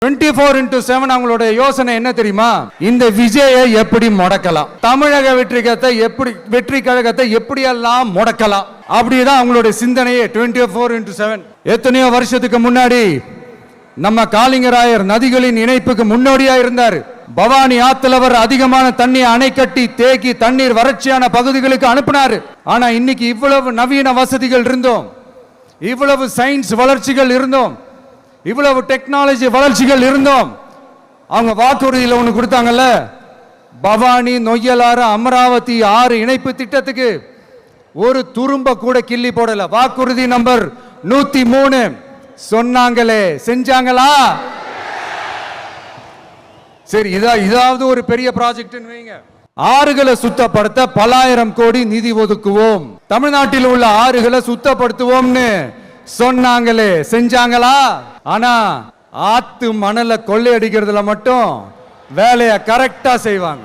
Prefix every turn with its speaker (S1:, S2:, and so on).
S1: 24x7 அவங்களோட யோசனை என்ன தெரியுமா? இந்த விஜயை எப்படி முடக்கலாம், தமிழக வெற்றி கழகத்தை எப்படியெல்லாம் முடக்கலாம், அப்படிதான் அவங்களுடைய சிந்தனையே. 24x7 எத்தனையோ வருஷத்துக்கு முன்னாடி நம்ம காளிங்கராயர் நதிகளின் இணைப்புக்கு முன்னோடியா இருந்தார். பவானி ஆத்தலவர் அதிகமான தண்ணி அணை கட்டி தேக்கி தண்ணீர் வறட்சியான பகுதிகளுக்கு அனுப்பினார். ஆனா இன்னைக்கு இவ்வளவு நவீன வசதிகள் இருந்தோம், இவ்வளவு சயின்ஸ் வளர்ச்சிகள் இருந்தோம், இவ்வளவு டெக்னாலஜி வளர்ச்சிகள் இருந்தோம், அவங்க வாக்குறுதியில் ஒன்று கொடுத்தாங்கல்ல, பவானி நொய்யலாறு அமராவதி 6 இணைப்பு திட்டத்துக்கு ஒரு துரும்ப கூட கிள்ளி போடல. வாக்குறுதி நம்பர் 103 சொன்னாங்களே, செஞ்சாங்களா? சரி, இதாவது ஒரு பெரிய ப்ராஜெக்ட் வைங்க. ஆறுகளை சுத்தப்படுத்த பலாயிரம் கோடி நிதி ஒதுக்குவோம், தமிழ்நாட்டில் உள்ள ஆறுகளை சுத்தப்படுத்துவோம்னு சொன்னாங்களே, செஞ்சாங்களா? ஆனா ஆத்து மணலை கொள்ளையடிக்கிறதுல மட்டும் வேலையை கரெக்டா செய்வாங்க.